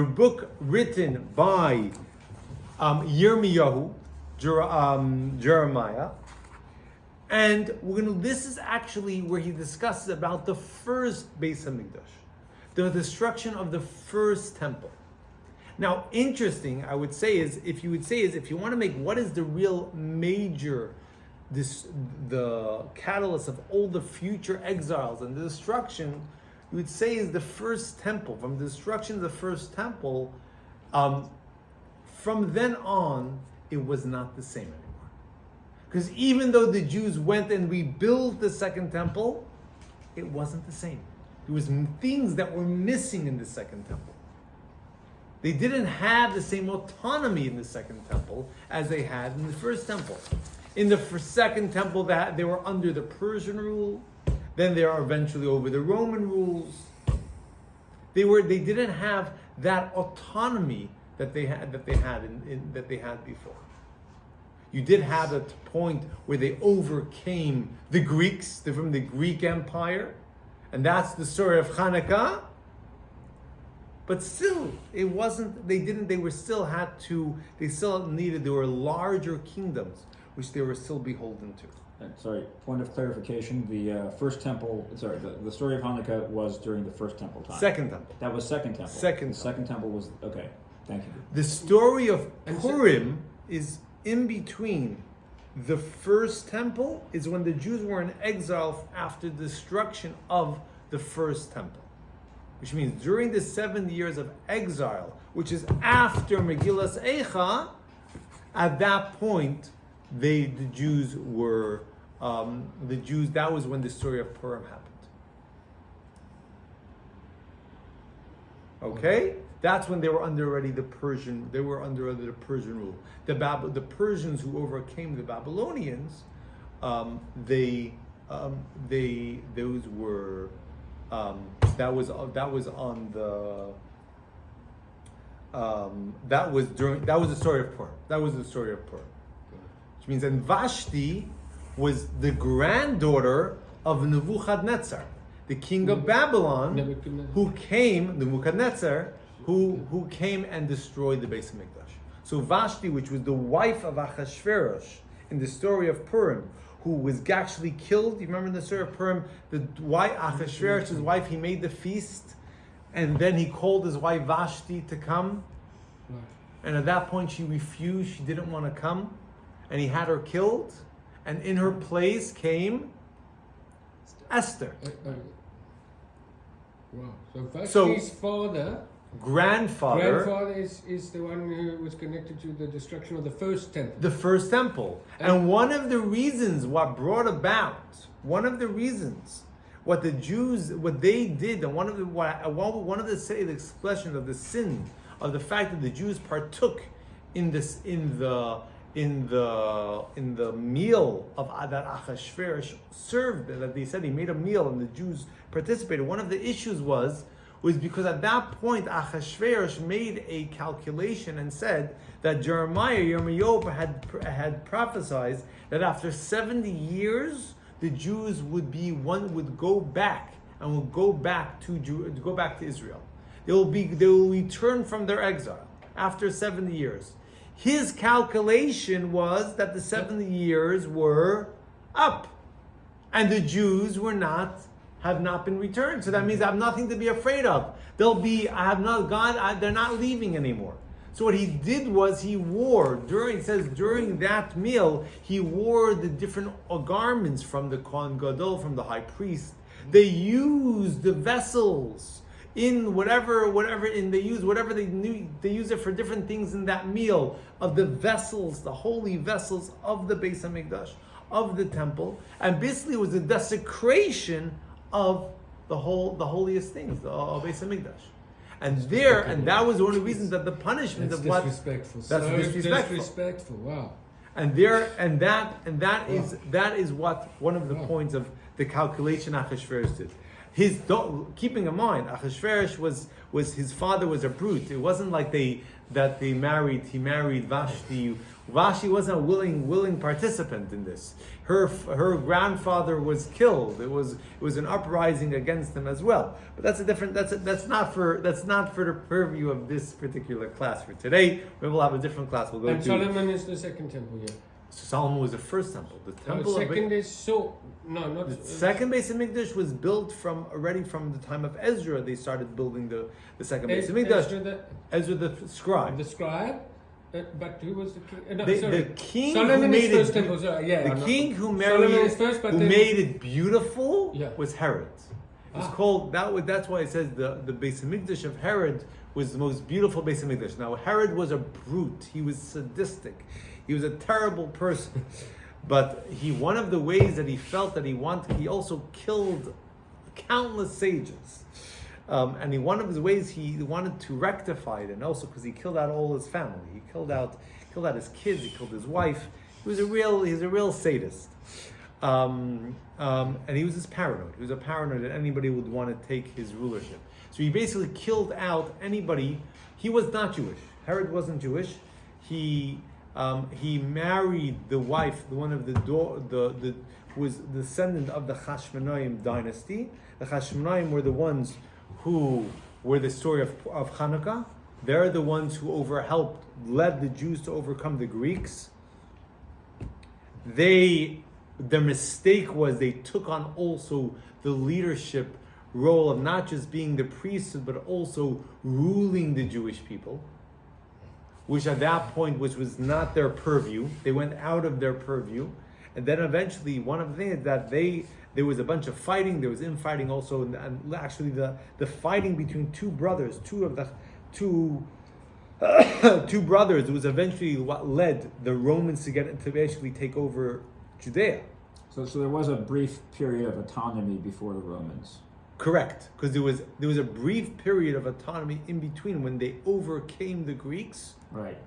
A book written by Yirmiyahu, Jeremiah, and this is actually where he discusses about the first Beis Hamikdash, the destruction of the first temple. Now, interesting, I would say if you want to make what is the real major, the catalyst of all the future exiles and the destruction, you would say is the first temple. From the destruction of the first temple, from then on, it was not the same anymore. Because even though the Jews went and rebuilt the second temple, it wasn't the same. There was things that were missing in the second temple. They didn't have the same autonomy in the second temple as they had in the first temple. In the second temple, they were under the Persian rule. Then they are eventually over the Roman rules. They didn't have that autonomy that they had before. You did have a point where they overcame the Greeks from the Greek Empire, and that's the story of Hanukkah. But still, it wasn't. They still needed. There were larger kingdoms which they were still beholden to. Sorry, point of clarification. The first temple, the story of Hanukkah was during the first temple time. Second temple. That was second temple. Second temple was, okay, thank you. The story of Purim is in between. The first temple is when the Jews were in exile after the destruction of the first temple. Which means during the 7 years of exile, which is after Megillas Eicha, at that point, that was when the story of Purim happened. Okay? That's when they were under the Persian rule. The Persians who overcame the Babylonians, that was the story of Purim. That was the story of Purim. Which means, and Vashti was the granddaughter of Nebuchadnezzar, the king of Babylon, who came and destroyed the Beis Hamikdash. So Vashti, which was the wife of Achashverosh in the story of Purim, who was actually killed. You remember in the story of Purim, Achashverosh's wife, he made the feast, and then he called his wife Vashti to come. And at that point she refused, she didn't want to come, and he had her killed, and in her place came Esther. Wow. So Vashti's grandfather is the one who was connected to the destruction of the first temple. The first temple. And one of the reasons what the Jews, what they did, and one of the expressions of the sin, of the fact that the Jews partook in the meal of that Achashverosh served, that they said he made a meal and the Jews participated. One of the issues was because at that point Achashverosh made a calculation and said that Yirmiyahu had prophesied that after 70 years the Jews would go back to Israel. They will return from their exile after 70 years. His calculation was that the 70 years were up, and the Jews have not been returned. So that means I have nothing to be afraid of. They're not leaving anymore. So what he did was he wore, during that meal, he wore the different garments from the Kohen Gadol, from the high priest. They used the vessels in they use it for different things in that meal, of the vessels, the holy vessels of the Beis Hamikdash, of the temple, and basically it was a desecration of the holiest things, the Beis Hamikdash. And that was one of the reasons that the punishment of what disrespectful. Wow. That is what one of the points of the calculation Achashverosh did. keeping in mind, Achashverosh was his father was a brute. It wasn't like he married Vashti. Vashti wasn't a willing participant in this. Her grandfather was killed. It was an uprising against him as well. But that's not for the purview of this particular class for today. Maybe we'll have a different class. We'll go And to Solomon is the second temple, yeah. Solomon was the first temple. The temple The of second is so no, not the second Beis Hamikdash was built already from the time of Ezra. They started building the second Beis Hamikdash. Ezra the scribe. The scribe, but who was the king? No, The king Solomon who made is first it. temple. The king who Solomon is first, but then, made it beautiful Yeah. was Herod. It's called that. That's why it says the Beis Hamikdash of Herod was the most beautiful Beis Hamikdash. Now Herod was a brute. He was sadistic. He was a terrible person. But one of the ways that he felt that he also killed countless sages. And one of his ways he wanted to rectify it, and also because he killed out all his family. He killed out his kids, he killed his wife. He's a real sadist. And he was just paranoid. He was a paranoid that anybody would want to take his rulership. So he basically killed out anybody. He was not Jewish. Herod wasn't Jewish. He married the wife, one of the was the descendant of the Hashmonaim dynasty. The Hashmonaim were the ones who were the story of Hanukkah. They're the ones who led the Jews to overcome the Greeks. Their mistake was they took on also the leadership role of not just being the priesthood, but also ruling the Jewish people, which at that point, which was not their purview. They went out of their purview. And then eventually, one of the things that there was a bunch of fighting, there was infighting also, and actually the fighting between two brothers, two brothers, was eventually what led the Romans to basically take over Judea. So there was a brief period of autonomy before the Romans. Correct, because there was a brief period of autonomy in between when they overcame the Greeks. Right.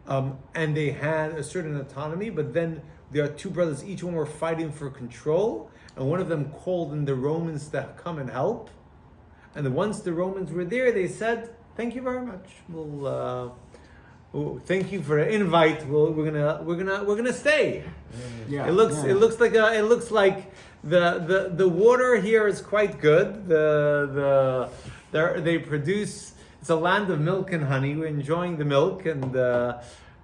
And they had a certain autonomy, but then there are two brothers, each one were fighting for control, and one of them called in the Romans to come and help. And once the Romans were there, they said, "Thank you very much. Thank you for the invite. We're gonna stay." Yeah. It looks like the water here is quite good. They produce. It's a land of milk and honey. We're enjoying the milk, and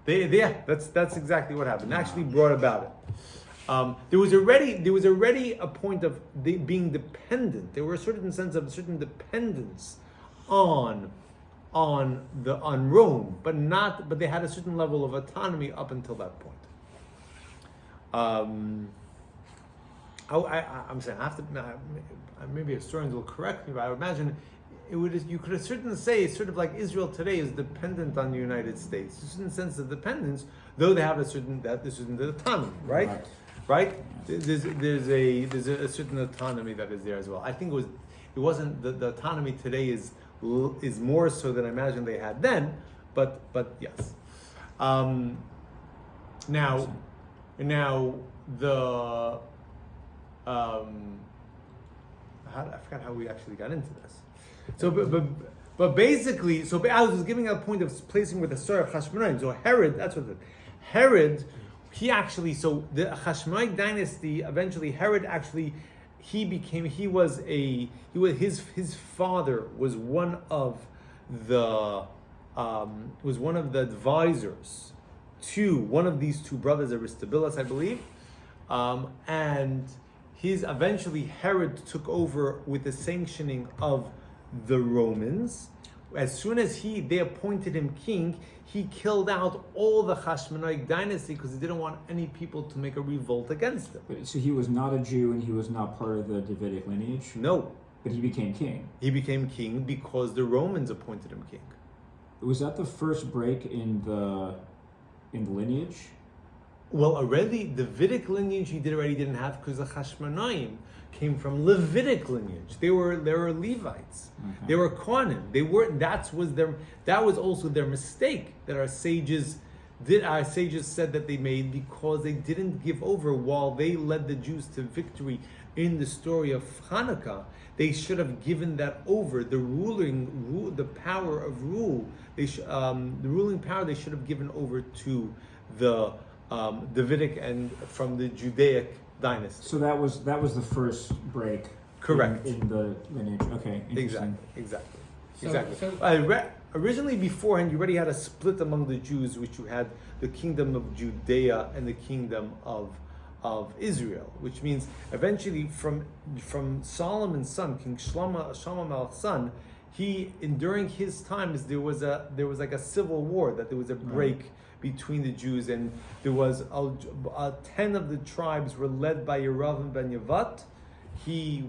that's exactly what happened. Actually, brought about it. There was already a point of being dependent. There were a certain sense of certain dependence on Rome, but they had a certain level of autonomy up until that point. I'm saying maybe historians will correct me, but I would imagine you could certainly say it's sort of like Israel today is dependent on the United States. There's a certain sense of dependence, though they have a certain autonomy, right? Right? There's a certain autonomy that is there as well. I think it wasn't the autonomy today is more so than I imagine they had then, but yes. Now the I forgot how we actually got into this. So, but basically, I was giving a point of placing with the story of Hashmonaim. So Herod, that's what Herod, he actually, so the Hashmonite dynasty, eventually Herod actually, his father was one of the advisors to one of these two brothers, Aristobulus, I believe, and eventually Herod took over with the sanctioning of the Romans. As soon as they appointed him king, he killed out all the Hashmonite dynasty because he didn't want any people to make a revolt against him. So he was not a Jew and he was not part of the Davidic lineage? No. But he became king? He became king because the Romans appointed him king. Was that the first break in the lineage? Well, already the Davidic lineage he already didn't have because the Hashmonaim came from Levitic lineage. They were Levites. Okay. They were Kohanim. They weren't. That was also their mistake that our sages said that they made because they didn't give over while they led the Jews to victory. in the story of Hanukkah, they should have given that over. The power of rule, the ruling power, they should have given over to the Davidic and from the Judaic dynasty. So that was the first break. Correct. In the lineage. Okay. Interesting. Exactly. Originally, beforehand, you already had a split among the Jews, which you had the kingdom of Judea and the kingdom of Israel, which means eventually from Solomon's son, King Shlomo Melech's son, during his times there was like a civil war, that there was a break between the Jews, and there was 10 of the tribes were led by Yeravim ben Yavat. He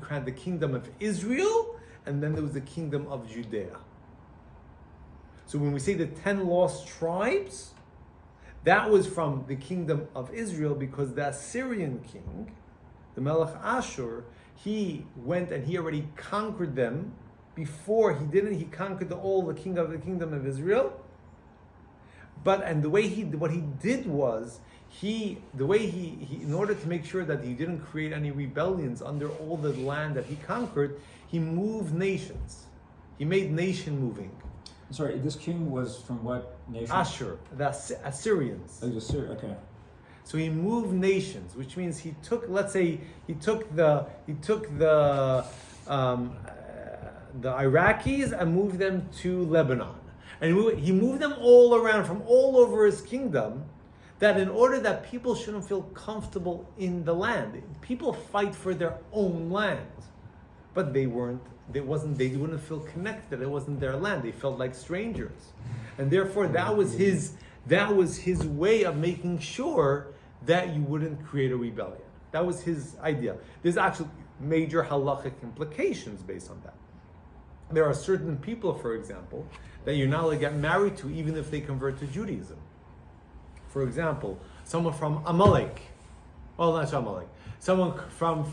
had the kingdom of Israel, and then there was the kingdom of Judea. So when we say the 10 lost tribes, that was from the kingdom of Israel, because the Assyrian king, the Melech Ashur, he went and he already conquered them before he conquered the kingdom of Israel. But what he did was in order to make sure that he didn't create any rebellions under all the land that he conquered, he moved nations. He made nation moving. Sorry, this king was from what nation? Ashur, the Assyrians. Oh, Assyria. Okay. So he moved nations, which means he took the Iraqis and moved them to Lebanon, and he moved them all around from all over his kingdom. That in order that people shouldn't feel comfortable in the land, people fight for their own land, but they wouldn't feel connected. It wasn't their land. They felt like strangers, and therefore that was his way of making sure that you wouldn't create a rebellion. That was his idea. There's actually major halachic implications based on that. There are certain people, for example, that you're not allowed to get married to, even if they convert to Judaism. For example, someone from Amalek. Well, not Amalek. Someone from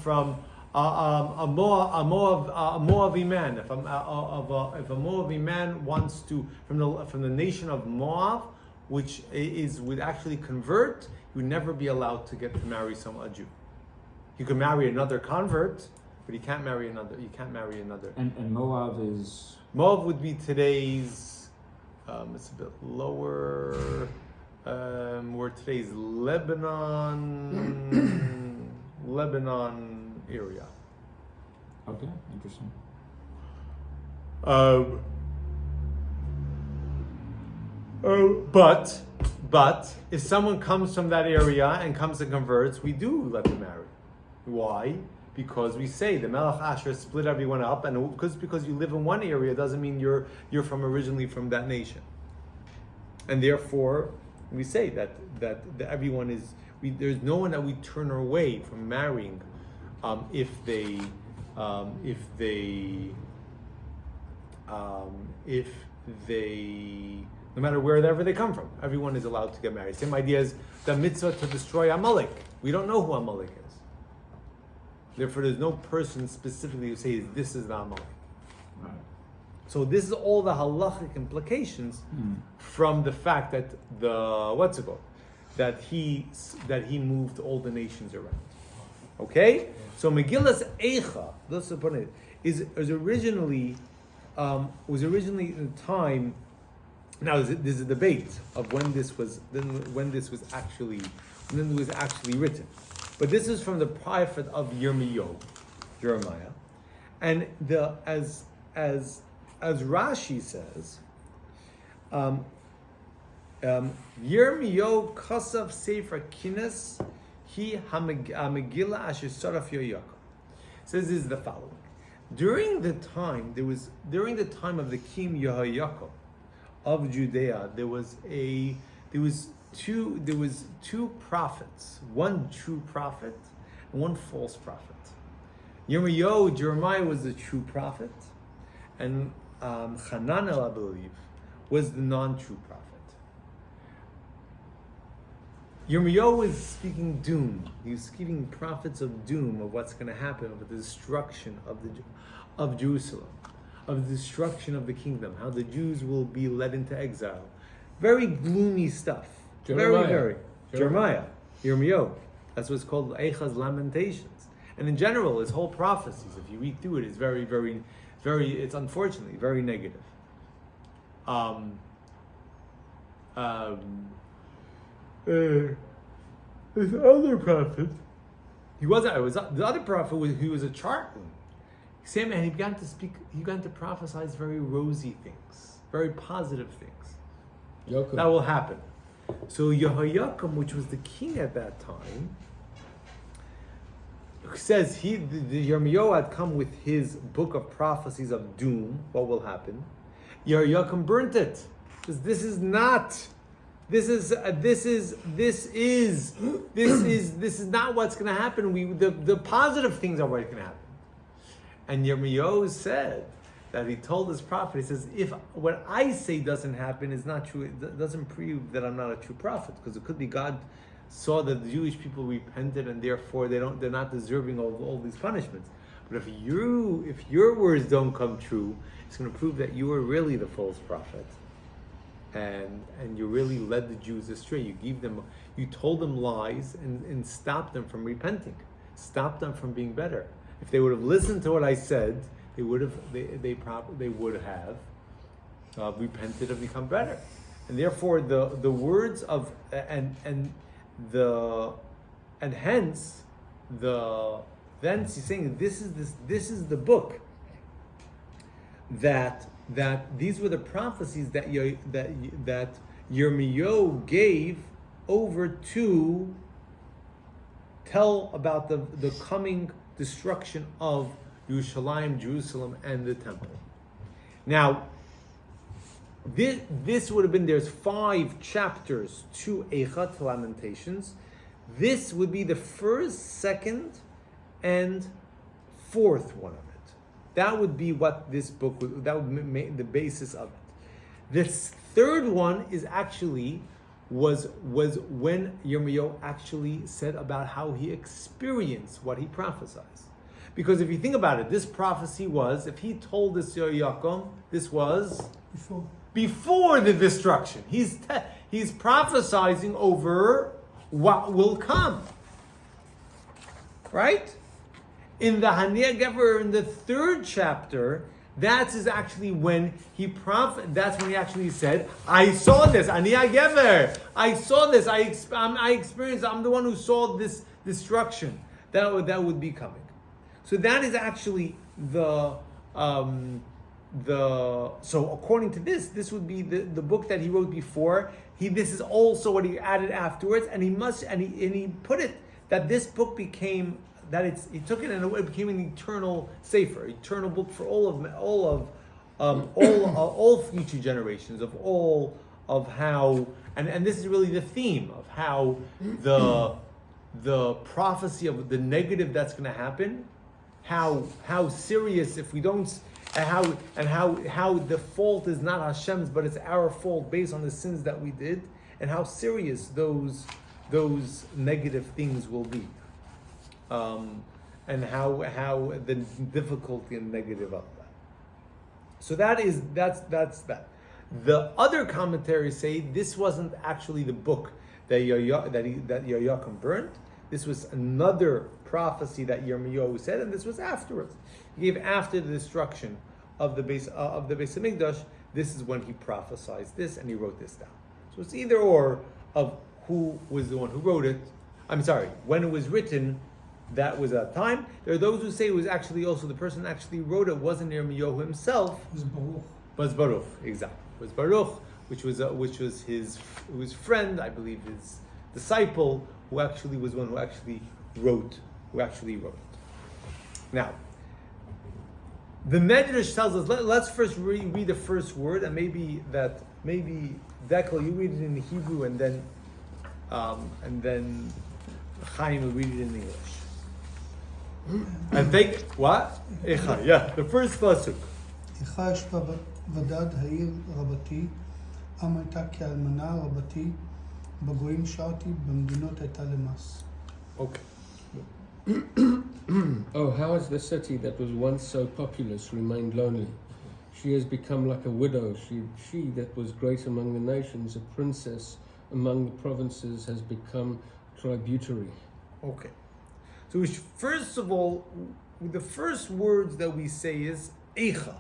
a Moavi man. If a Moavi man wants to from the nation of Moab, which would actually convert, you would never be allowed to marry a Jew. You can marry another convert, but you can't marry another. And Moab is. Moab would be today's. It's a bit lower. Where today's Lebanon area. Okay, interesting. But if someone comes from that area and comes and converts, we do let them marry. Why? Because we say the Melech Asher split everyone up, and because you live in one area doesn't mean you're originally from that nation, and therefore we say that everyone is. There's no one that we turn away from marrying, if they, no matter wherever they come from, everyone is allowed to get married. Same idea as the mitzvah to destroy Amalek. We don't know who Amalek is. Therefore, there's no person specifically who says this is the Amalek. Right. So this is all the halachic implications from the fact that that he moved all the nations around. Okay, so Megillas Eicha, is originally in the time. Now there's a debate of when this was actually written, but this is from the prophet of Jeremiah, and as Rashi says, Yirmiyahu kasav sefer kines hi hamegillah asher saraf Yaakov. Says this is the following: during the time of the king Yehoiakim of Judea, there was two prophets, one true prophet and one false prophet. Jeremiah was the true prophet, and Hananel, I believe, was the non-true prophet. Yirmiyahu was speaking doom. He was speaking prophets of doom, of what's going to happen, of the destruction of Jerusalem, of the destruction of the kingdom, how the Jews will be led into exile. Very gloomy stuff. Jeremiah. Jeremiah. Yirmiyahu. That's what's called Eicha's Lamentations. And in general, his whole prophecies, if you read through it, is very, very, very, it's unfortunately very negative. This other prophet, the other prophet he was a chartman. And he began to prophesy very rosy things, very positive things. Yoakum. That will happen. So Yehoiakim, which was the king at that time, says the Yirmiyahu had come with his book of prophecies of doom. What will happen? Yehoiakim burnt it because this is not what's going to happen. The positive things are what's going to happen. And Yirmiyahu said that he told his prophet, he says, if what I say doesn't happen is not true, it doesn't prove that I'm not a true prophet, because it could be God saw that the Jewish people repented and therefore they're not deserving of all these punishments. But if your words don't come true, it's going to prove that you were really the false prophet. And you really led the Jews astray. You told them lies and stopped them from repenting, stopped them from being better. If they would have listened to what I said, they would have repented and become better. And therefore, the words of hence he's saying this is the book that these were the prophecies that Yirmiyahu gave over to tell about the coming destruction of Yerushalayim, Jerusalem, and the temple. Now, this would have been, there's 5 chapters to Eichat, Lamentations. This would be the first, second, and fourth one of it. That would be what this book would, that would make the basis of it. This third one is actually was when Yirmiyahu actually said about how he experienced what he prophesies. Because if you think about it, this prophecy was, if he told this Yehoiakim, this was before the destruction. He's prophesizing over what will come. Right? In the Haniah Gever, in the 3rd chapter, that's actually when that's when he actually said, I saw this, Haniah Gever, I saw this, I experienced, I'm the one who saw this destruction that would be coming. So that is actually so according to this would be the book that he wrote before. This is also what he added afterwards, and he put it that this book became he took it and it became an eternal sefer, eternal book for all future generations of how and this is really the theme of how the prophecy of the negative that's going to happen, how serious if we don't, and how the fault is not Hashem's but it's our fault based on the sins that we did, and how serious those negative things will be. And how the difficulty and negative of that. So that's that. The other commentaries say this wasn't actually the book that Yehoiakim burnt. This was another prophecy that Yirmiyahu said, and this was afterwards. He gave after the destruction of the Beis Hamikdash. This is when he prophesied this, and he wrote this down. So it's either or of who was the one who wrote it. I'm sorry, when it was written. That was at time. There are those who say it was actually also the person who actually wrote it wasn't Yirmiyahu himself. It was Baruch, exactly. It was Baruch, which was his friend, I believe his disciple, who actually was one who actually wrote it. Now, the Medrash tells us. Let's first read the first word, and maybe Declan, you read it in Hebrew, and then Chaim will read it in English. And think what? Echa, yeah, the first pasuk. איכה ישבה ודד העיר רבתי, עם הייתה כאלמנה רבתי, בגויים שרתי, במדינות הייתה למס. Okay. Oh, how has the city that was once so populous remained lonely? She has become like a widow. She that was great among the nations, a princess among the provinces, has become tributary. Okay. So first of all, the first words that we say is Eicha.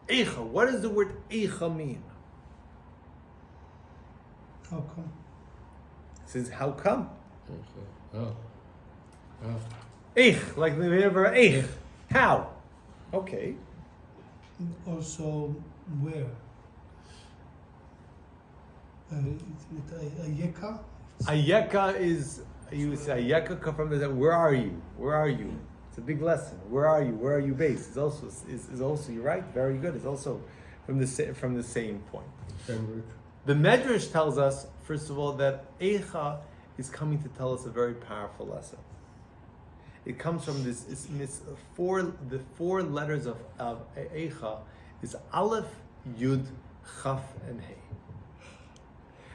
Eicha. What does the word Eicha mean? How come? It says, how come? Oh. Eich, like the river Eich. How? Okay. Also, where? Ayeka? Ayeka is, you say Ayeka come from the, where are you? Where are you? It's a big lesson. Where are you? Where are you based? It's also you're right, very good. It's also from the same point. Same root. The Medrash tells us, first of all, that Eicha is coming to tell us a very powerful lesson. It comes from the four letters of Eicha is Aleph, Yud, Chaf, and Hey.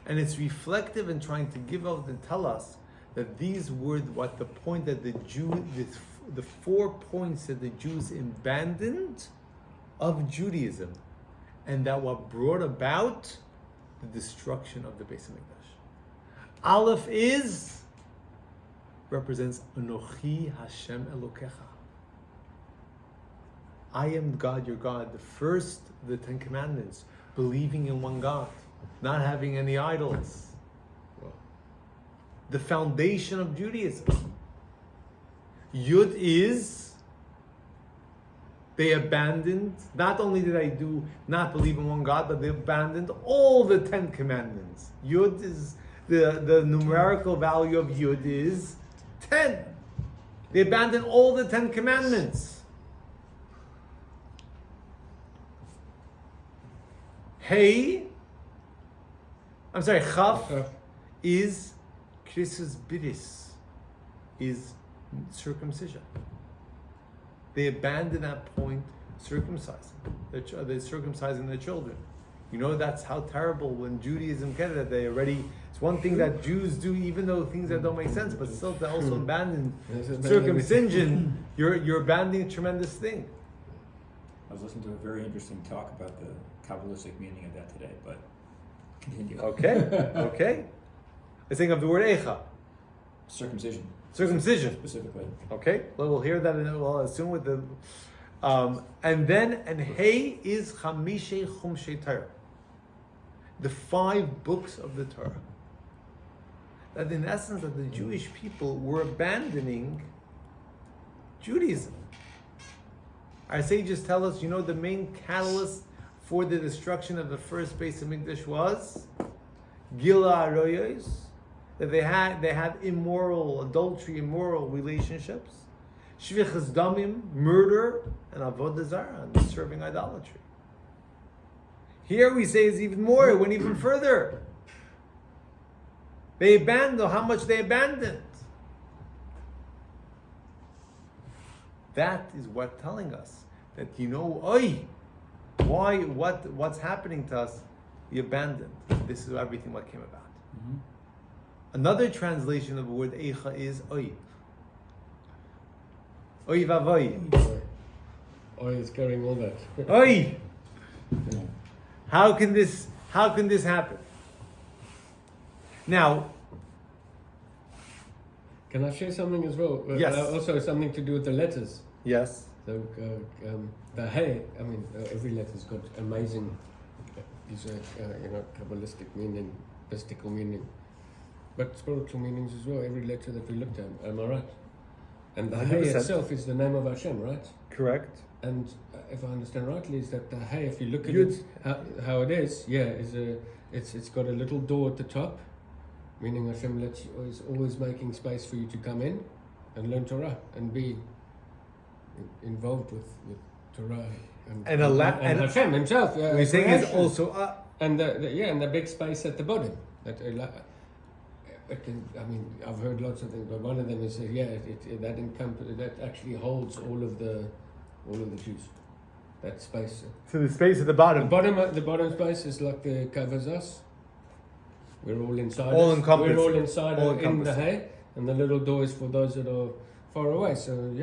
And it's reflective in trying to give out and tell us that these were what the point that the 4 points that the Jews abandoned of Judaism, and that what brought about the destruction of the Beis Hamikdash. Aleph represents Anochi Hashem Elokecha. I am God, your God. The 10 Commandments, believing in one God, not having any idols. The foundation of Judaism. Yud is they abandoned, not only did I not believe in one God, but they abandoned all the 10 Commandments. Yud is, the numerical value of Yud is 10. They abandoned all the 10 Commandments. Chaf is Krisus Bidis, is circumcision. They abandoned that point, circumcising. They're circumcising their children. You know, that's how terrible when Judaism gets that they already. It's one thing that Jews do, even though things that don't make sense, but still to also abandon circumcision. You're abandoning a tremendous thing. I was listening to a very interesting talk about the Kabbalistic meaning of that today, but continue. Okay. I think of the word Eicha. Circumcision. Specifically. Okay. Well, we'll hear that. We'll assume with the. And Hey is Chamishe Chumshei Torah. The 5 books of the Torah. That in essence, that the Jewish people were abandoning Judaism. Our sages tell us, the main catalyst for the destruction of the first Beis Hamikdash was Gila Aroyos, that they had immoral relationships, Shvichas Damim, murder, and Avodah Zarah, and serving idolatry. Here we say it's even more, it went even further. They abandoned, how much they abandoned. That is what telling us that what's happening to us, we abandoned. This is everything what came about. Mm-hmm. Another translation of the word Eicha is Oy. Oy vavoy. Oy is carrying all that. Oy! How can this happen? Now, can I share something as well? Yes. Also something to do with the letters. Yes. So the Hey, every letter's got amazing, Kabbalistic meaning, mystical meaning, but spiritual meanings as well. Every letter that we looked at, am I right? And the 100%. Hey itself is the name of Hashem, right? Correct. And if I understand rightly, is that the Hey, if you look at it, how it is, it's got a little door at the top, meaning Hashem is always making space for you to come in and learn Torah and be involved with Torah and Hashem himself. We're saying is also and the big space at the bottom. That I've heard lots of things, but one of them is that actually holds all of the Jews. That space. So the space at the bottom. The bottom space is like the covers us. We're all inside. All encompassed. We're all inside in the Hay, and the little door is for those that are far away. So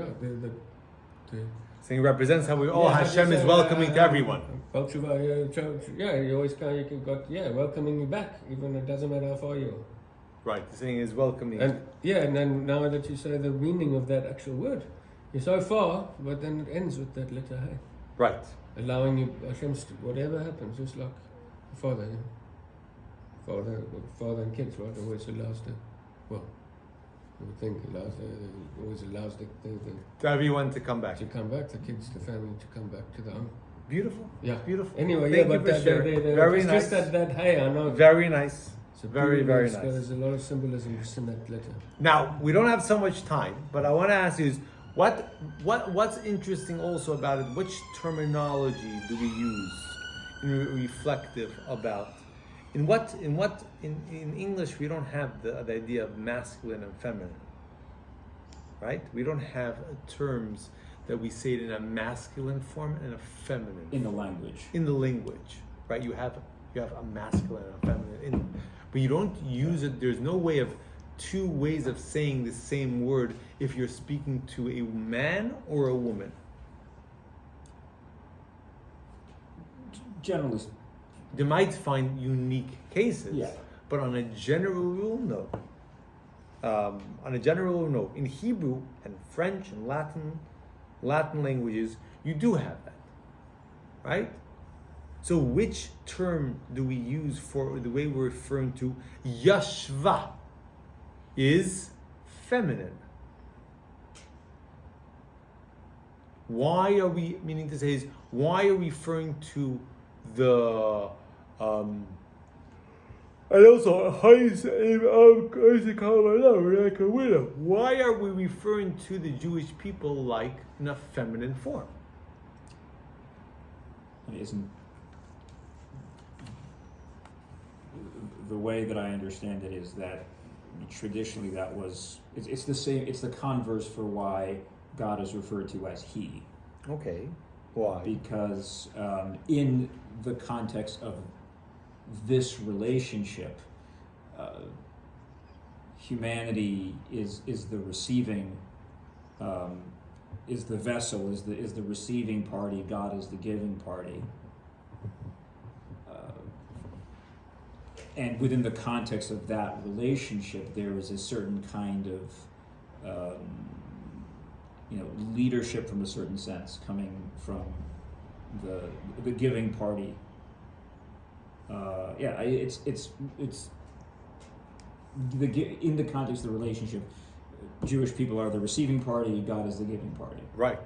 so it represents how we all Hashem is welcoming to everyone. You always welcoming you back, even it doesn't matter how far you are. Right. The saying is welcoming. And and then now that you say the meaning of that actual word, you're so far, but then it ends with that letter hey. Right. Allowing you, Hashem's, whatever happens, just like the father, father and kids, right? Always allows I would think always allows the To everyone to come back. to come back, the kids, the family to come back to their own. Beautiful. Yeah. Beautiful. Anyway, Thank you but for sharing. Very it's nice. just that hey, I know. Very nice. It's a Very, very beautiful- nice. There's a lot of symbolism just in that letter. Now, we don't have so much time, but I want to ask you is what's interesting also about it, which terminology do we use in reflective about? In English we don't have the idea of masculine and feminine. Right? We don't have terms that we say it in a masculine form and a feminine In the language. in the language, right? You have a masculine and a feminine, but you don't use it. There's no way of two ways of saying the same word if you're speaking to a man or a woman. Generally, They might find unique cases, Yeah. but on a general rule, no. On a general rule, no. In Hebrew and French and Latin languages, you do have that, right? So which term do we use for the way we're referring to Yashva is feminine? Why are we, meaning to say is, why are we referring to the and also why are we referring to the Jewish people like in a feminine form? isn't the way that I understand it is that traditionally that was it's the same. It's the converse for why God is referred to as He. Okay, why? Because in the context of this relationship, humanity is the receiving, is the vessel, is the receiving party. God is the giving party, and within the context of that relationship, there is a certain kind of leadership from a certain sense coming from the giving party. It's in the context of the relationship, Jewish people are the receiving party, God is the giving party. Right.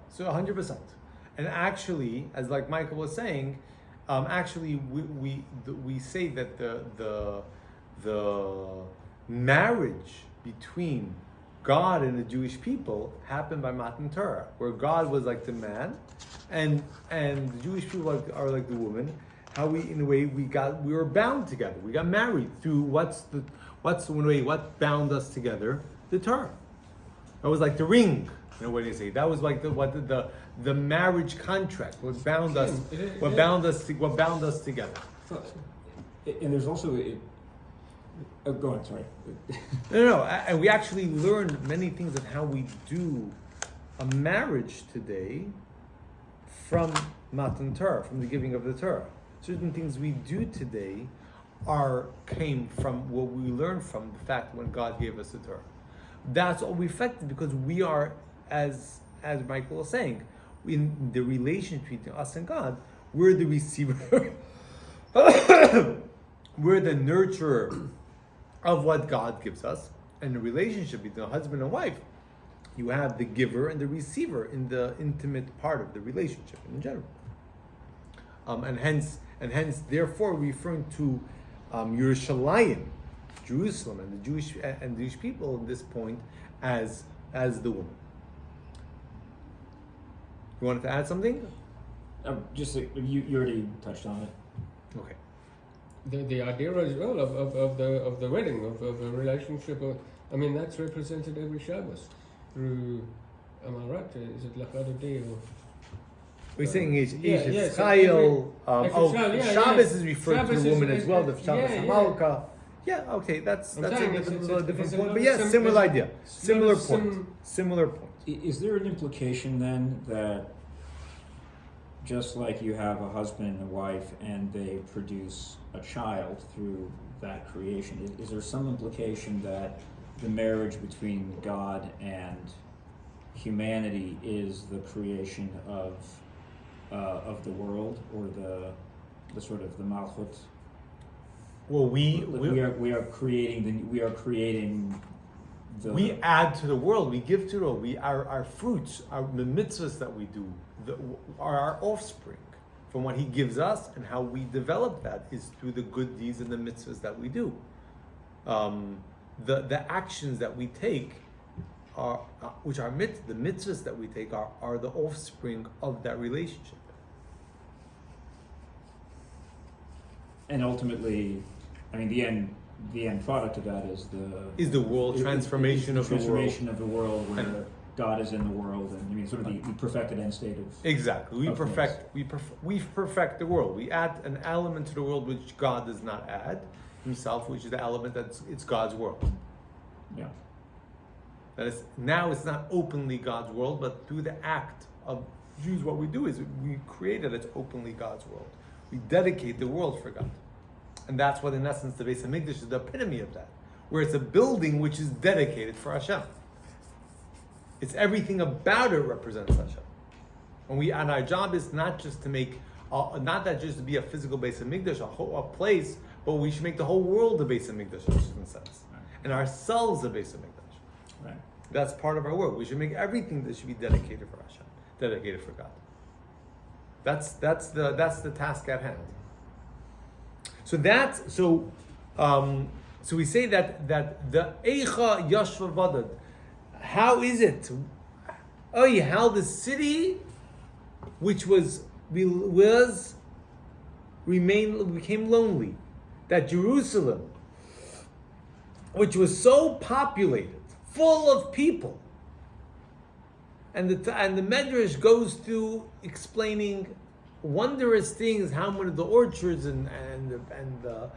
So 100%. And actually, as like Michael was saying, we say that the marriage between God and the Jewish people happened by Matan Torah, where God was like the man, and the Jewish people are like the woman. How we, in a way, we were bound together. We got married through what bound us together? The Torah. That was like the ring. What do you say? That was like the marriage contract. What bound us? What bound us together? And there's also go on. Sorry. No. And we actually learned many things of how we do a marriage today from Matan Torah, from the giving of the Torah. Certain things we do today came from what we learned from the fact when God gave us the Torah. That's all reflected because we are, as Michael was saying, in the relationship between us and God, we're the receiver, we're the nurturer of what God gives us. And the relationship between a husband and wife, you have the giver and the receiver in the intimate part of the relationship in general. And hence, therefore, referring to Yerushalayim, Jerusalem, and the Jewish people at this point as the woman. You wanted to add something? Just you already touched on it. Okay. The idea as well of the wedding, of a relationship. That's represented every Shabbos through. Am I right? Is it Lachadodi or? We're saying Ish yes, Chayil. Shabbos is referred Shabbos to the woman is- as well. The Shabbos yeah, Hamalka. Yeah, okay, that's a saying different a point. lot But yes, of similar idea. Similar sim- point. Similar point. Is there an implication then that just like you have a husband and a wife and they produce a child through that creation, is there some implication that the marriage between God and humanity is the creation of the world, or the sort of the malchut? Well, we are creating the we add to the world. We give to the world. Our fruits, the mitzvahs that we do, are our offspring from what He gives us, and how we develop that is through the good deeds and the mitzvahs that we do. The actions that we take are, which are the mitzvahs that we take are the offspring of that relationship. And ultimately, I mean, the end product of that is the world transformation of the world. Transformation of the world where God is in the world, and I mean, sort of the perfected end state of exactly. We perfect the world. We add an element to the world which God does not add Himself, which is the element it's God's world. Yeah. That is, now it's not openly God's world, but through the act of Jews, what we do is we create it as openly God's world. We dedicate the world for God. And that's what, in essence, the Beis HaMikdash is the epitome of that, where it's a building which is dedicated for Hashem. It's everything about it represents Hashem. And our job is not just to make, not that just to be a physical Beis HaMikdash, a place, but we should make the whole world a Beis HaMikdash in a certain sense. Right. And ourselves a Beis HaMikdash. Right. That's part of our work. We should make everything that should be dedicated for Hashem, dedicated for God. That's the task at hand. So we say that the Eicha Yashva Vadad. How is it? How the city, which became lonely, that Jerusalem, which was so populated, full of people, and the Medrash goes through explaining wondrous things, how many of the orchards and the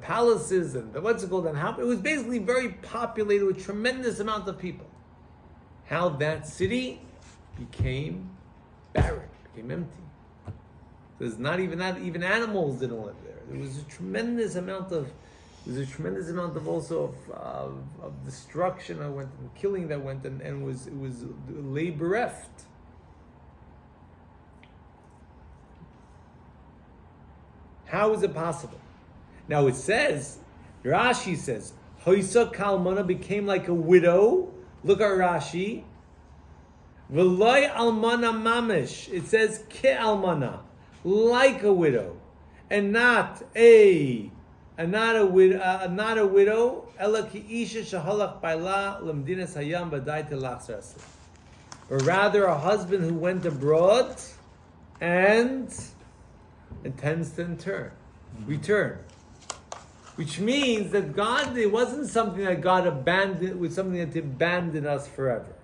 palaces and the what's it called, and how it was basically very populated with tremendous amount of people. How that city became barren, became empty. There's not even animals didn't live there. There was a tremendous amount of also of destruction that went, and killing that went, and it was bereft. How is it possible? Now it says, Rashi says, Hoisa Kalmana became like a widow. Look at Rashi. V'loy almana mamish. It says ke almana, like a widow, and not a widow. Ela ki isha shahalach baila lemdinas hayam badai telachsas. Or rather, a husband who went abroad and intends to return. Which means that God, it wasn't something that God abandoned, it was something that abandoned us forever.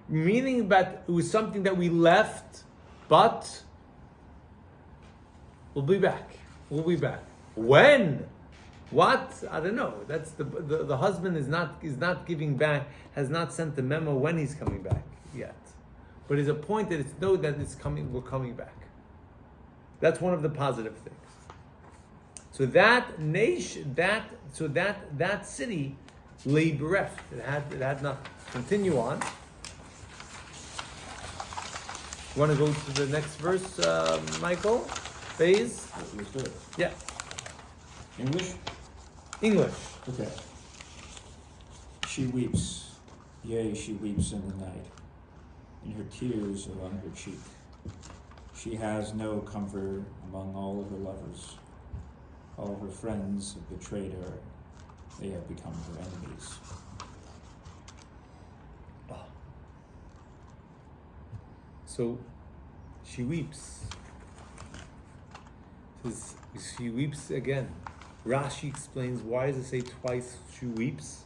Meaning that it was something that we left, but we'll be back. We'll be back. When? What? I don't know. That's the husband is not giving back, has not sent the memo when he's coming back yet. But it's a point that it's coming, we're coming back. That's one of the positive things. So that nation, that city lay bereft. It had nothing. Continue on. You want to go to the next verse, Michael? Phase? Let's do it. Yeah. English? Okay. She weeps. Yea, she weeps in the night, and her tears are on her cheek. She has no comfort among all of her lovers. All her friends have betrayed her. They have become her enemies. So, she weeps. She weeps again. Rashi explains why does it say twice she weeps?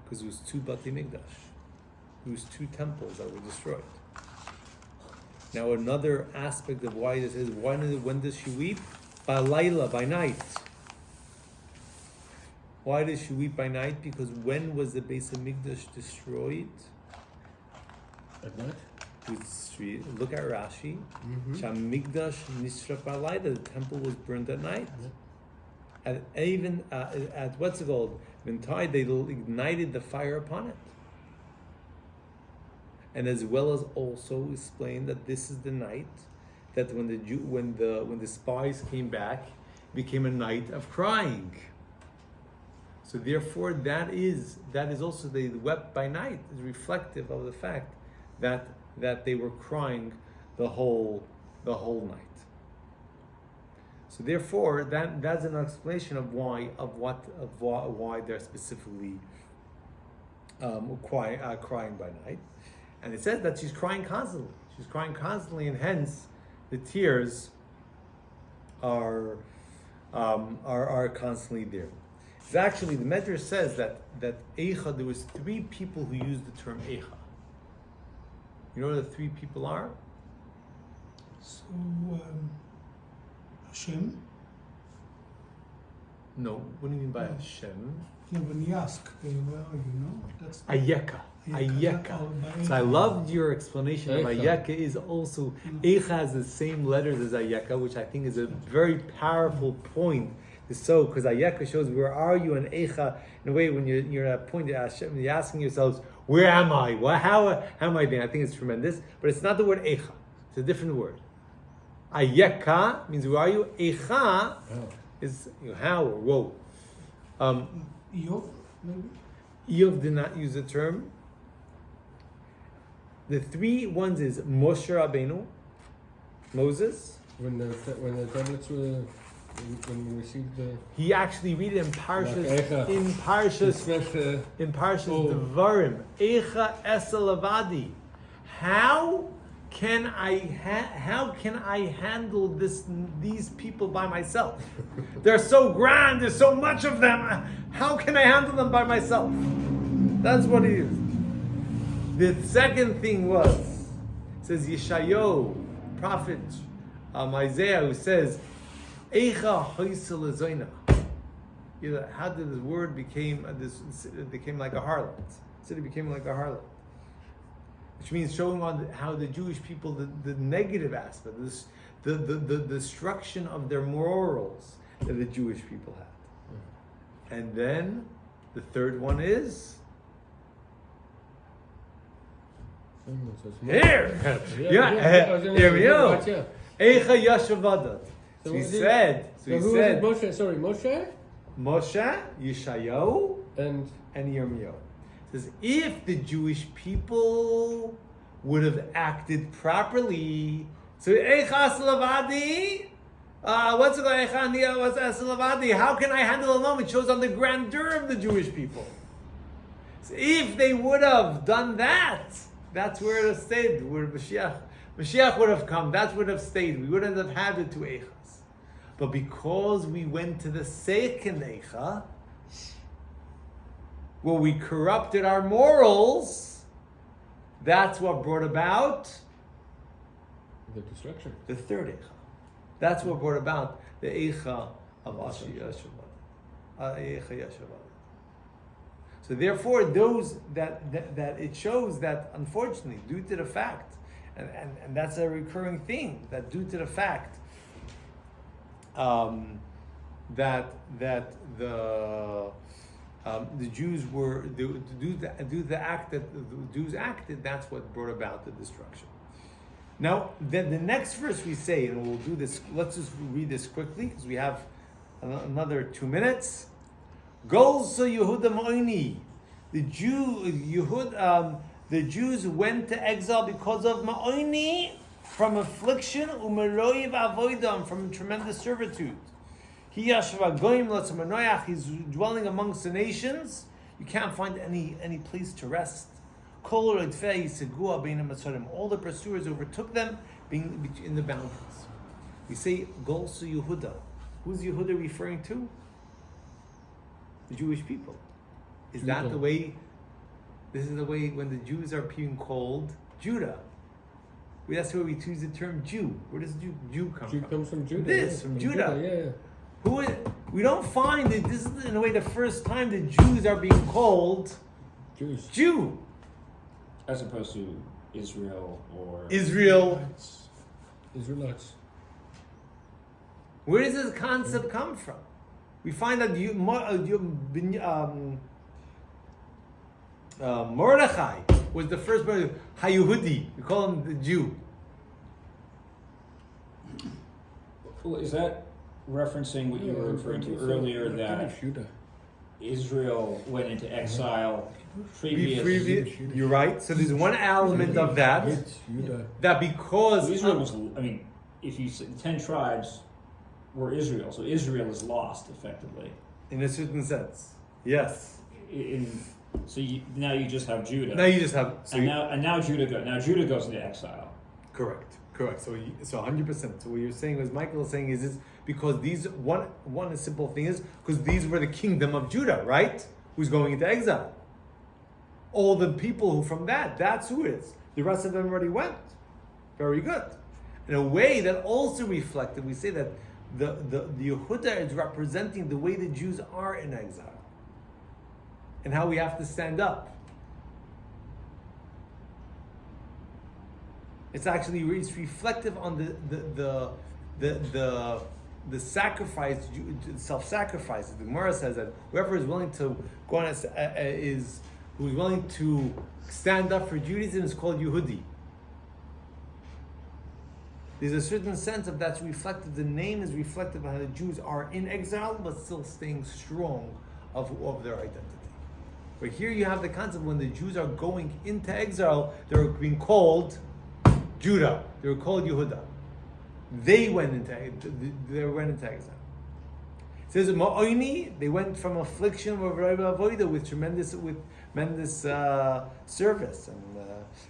Because it was 2 Batei Mikdash. It was 2 temples that were destroyed. Now another aspect of why this is, when does she weep? By Laila, by night. Why does she weep by night? Because when was the Beis HaMikdash destroyed? At night? Look at Rashi. Shamigdash nishraf b'alayla. The temple was burned at night. And even at what's it called? Ventai, they ignited the fire upon it. And as well as also explained that this is the night that when the spies came back, became a night of crying. So therefore, that is also they wept by night. Is reflective of the fact that they were crying the whole night. So therefore, that's an explanation of why they're specifically crying by night. And it says that she's crying constantly. She's crying constantly, and hence the tears are constantly there. It's actually, the Medrash says that Eicha, there was 3 people who used the term Eicha. You know what the 3 people are? So, Hashem. No, what do you mean by Hashem? Yeah, when you ask, where are you? No, that's Ayeka. So I loved your explanation of Ayeka is also, Eicha has the same letters as Ayeka, which I think is a very powerful point. So, because Ayeka shows where are you, and Eicha, in a way, when you're at a point, you're asking yourselves, where am I? How am I doing? I think it's tremendous, but it's not the word Eicha. It's a different word. Ayeka means where are you? Eicha is how or whoa. Yov, maybe? Yov did not use the term. The 3 ones is Moshe Rabbeinu, Moses. When the tablets were, when we received the... He actually read it in Parshas, in Parshas Devarim. Eicha esa lavadi. How can I handle these people by myself? They're so grand. There's so much of them. How can I handle them by myself? That's what it is. The second thing was, says Yeshayahu, prophet Isaiah, who says, Eicha hoysel ezoina. How did the word became like a harlot? The city became like a harlot. Which means showing on how the Jewish people, the negative aspect, the destruction of their morals that the Jewish people had. And then the third one is here. Here we go. Eicha yashavadat. So he said. Moshe, Yeshayahu, and Yirmiyahu. Says if the Jewish people would have acted properly, so Eicha Lavadi, what's it called? What's Lavadi? How can I handle alone? It shows on the grandeur of the Jewish people. So if they would have done that, that's where it would have stayed. Where Mashiach would have come. That would have stayed. We wouldn't have had the 2 Eichas. But because we went to the second Eicha, where we corrupted our morals, that's what brought about the destruction. The third Eicha. That's what brought about the Eicha of Eicha Yashavat. So therefore, those that it shows that unfortunately, due to the fact, and that's a recurring thing, that due to the fact that the Jews were do the act that the Jews acted, that's what brought about the destruction. Now, then the next verse we say, and we'll do this. Let's just read this quickly because we have another 2 minutes. Goals so Yehuda Ma'oni. The Jews went to exile because of Ma'oni, from affliction, umeroiv avoidam, from tremendous servitude. He yashva goyim lotzamanoyach. He's dwelling amongst the nations. You can't find any place to rest. All the pursuers overtook them, being in the mountains. We say Golsu Yehuda. Who's Yehuda referring to? The Jewish people. Is that the way? This is the way when the Jews are being called Judah. That's where we choose the term Jew. Where does Jew come from? Jew comes from Judah. From Judah. Yeah. We don't find that this is in a way the first time the Jews are being called Jews. Jew. As opposed to Israel or Israel. Israelites. Where does this concept come from? We find that Mordechai was the first brother, Hayehudi. We call him the Jew. Well, is that referencing what you were referring to earlier, that Israel went into exile previous? You're right. So there's one element of that, that because Israel was, I mean, if you said 10 tribes were Israel, so Israel is lost effectively. in a certain sense, yes. Now you just have Judah. Now you just have now Judah goes into exile. Correct. So 100%. So what you're saying, as Michael is saying, is because these one simple thing is because these were the kingdom of Judah, right? Who's going into exile. All the people who from that's who it is. The rest of them already went. Very good. In a way that also reflected, we say that the Yehuda is representing the way the Jews are in exile. And how we have to stand up. It's reflective on the sacrifice, self-sacrifice. The Gemara says that whoever is willing to go on who's willing to stand up for Judaism is called Yehudi. There's a certain sense of that's reflected. The name is reflective of how the Jews are in exile, but still staying strong of their identity. But here you have the concept when the Jews are going into exile, they're being called Judah. They were called Yehuda. They went into exile. It says Ma'oini, they went from affliction with tremendous service. And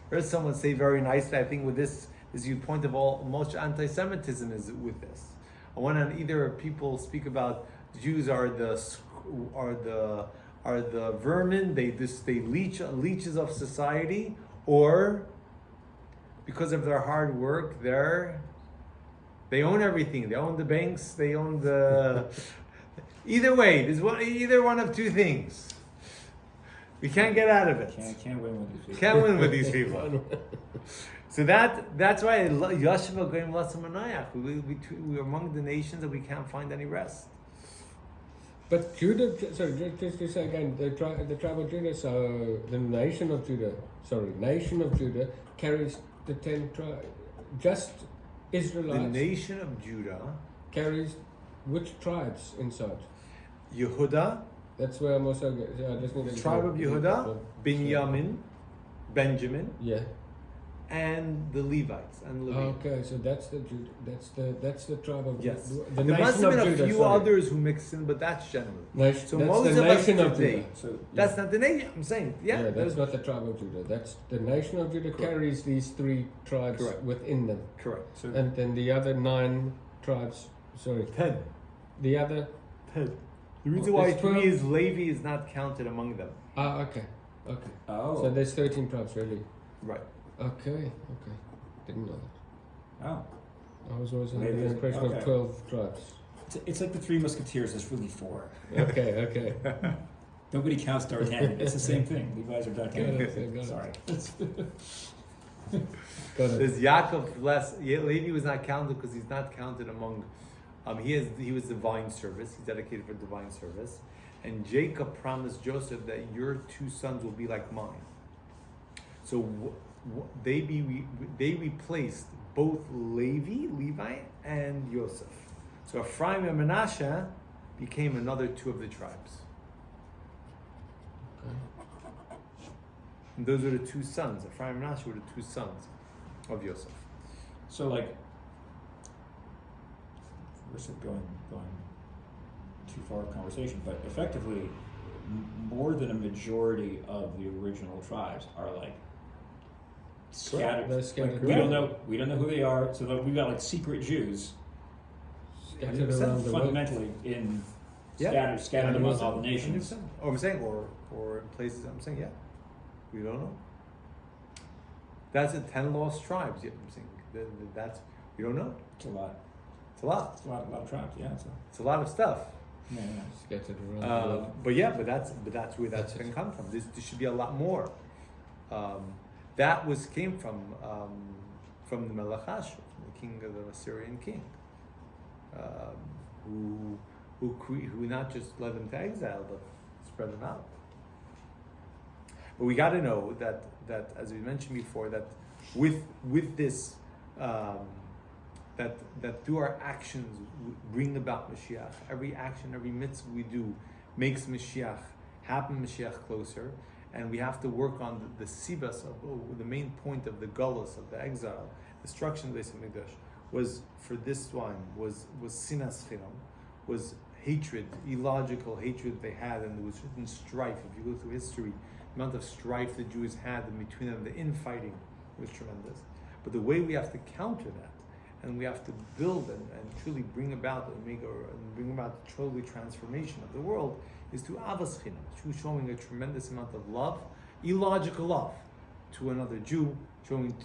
heard someone say very nicely, I think with this viewpoint of most anti-Semitism is with this. On one hand, either people speak about Jews are the vermin, they leeches of society, or because of their hard work, they own everything. They own the banks. They own the. Either way, there's either one of two things. We can't get out of it. Can't win with these people. Can't win with these people. So that's why Yashiva Goyim Lassamanayak. We are among the nations that we can't find any rest. But Judah, sorry, just to say again, the tribe of Judah, so the nation of Judah carries the 10 tribes. Just Israelites. The nation of Judah carries which tribes inside? Yehuda. That's where I'm also. I just need to tribe of Yehuda, Benjamin. Yeah. And the Levites and Levi. Okay, so that's the tribe of yes. The there must have been a Judah, few others who mixed in, but that's general. So most of us today, that's not the nation. I'm saying, that's not the tribe of Judah. That's the nation of Judah. Correct. Carries these 3 tribes within them. Correct. So, and then the other 9 tribes. 10. The other 10. The reason why 3 is Levi is not counted among them. Okay. Oh. So there's 13 tribes really. Right. Okay. Didn't know that. Oh. I was always under the impression of 12 tribes. It's like the 3 Musketeers. There's really 4. Okay. Nobody counts D'Artagnan. It's the same thing. Levi's are D'Artagnan. Sorry. There's Yaakov less. Levi was not counted because he's not counted among. He was divine service. He's dedicated for divine service, and Jacob promised Joseph that your 2 sons will be like mine. So they replaced both Levi and Yosef. So Ephraim and Manasseh became another 2 of the tribes. Okay. And those were the 2 sons. Ephraim and Manasseh were the 2 sons of Yosef. So like, we're going too far of conversation, but effectively, more than a majority of the original tribes are like scattered. Like, we don't know who they are. So we've got like secret Jews scattered around the fundamentally in scattered among all the nations. Oh, I'm saying, or in places. I'm saying, we don't know. That's the 10 lost tribes. Yeah, I'm saying that's we don't know. It's a lot. It's a lot. It's a lot of tribes. Yeah, it's a lot of stuff. Yeah. Scattered around. But that's where that's going to come from. There should be a lot more. that came from the Melech Ashur, the king of the Assyrian king, who not just led them to exile, but spread them out. But we got to know that as we mentioned before, that with this, that through our actions bring about Mashiach. Every action, every mitzvah we do makes Mashiach happen, Mashiach closer, and we have to work on the sibas of the main point of the galus, of the exile, destruction of the Beis Hamikdash, was for this one was sinas chinam, was hatred, illogical hatred they had, and there was certain strife. If you go through history, the amount of strife the Jews had in between them, the infighting was tremendous. But the way we have to counter that, and we have to build and truly bring about the truly transformation of the world, is to avas chinam, through showing a tremendous amount of love, illogical love, to another Jew, showing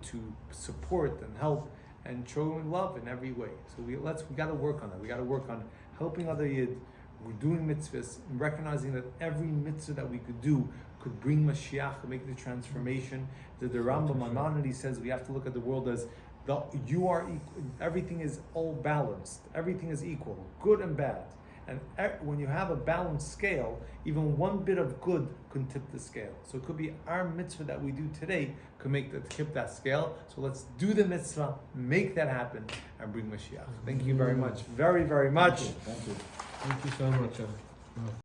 to support and help, and showing love in every way. So we got to work on that. We got to work on helping other Yid. We're doing mitzvahs, and recognizing that every mitzvah that we could do could bring Mashiach, make the transformation. The Rambam Maimonides says we have to look at the world as you are equal. Everything is all balanced. Everything is equal, good and bad. And when you have a balanced scale, even one bit of good can tip the scale. So it could be our mitzvah that we do today could tip that scale. So let's do the mitzvah, make that happen, and bring Mashiach. Thank you very much. Very, very much. Thank you. Thank you so much.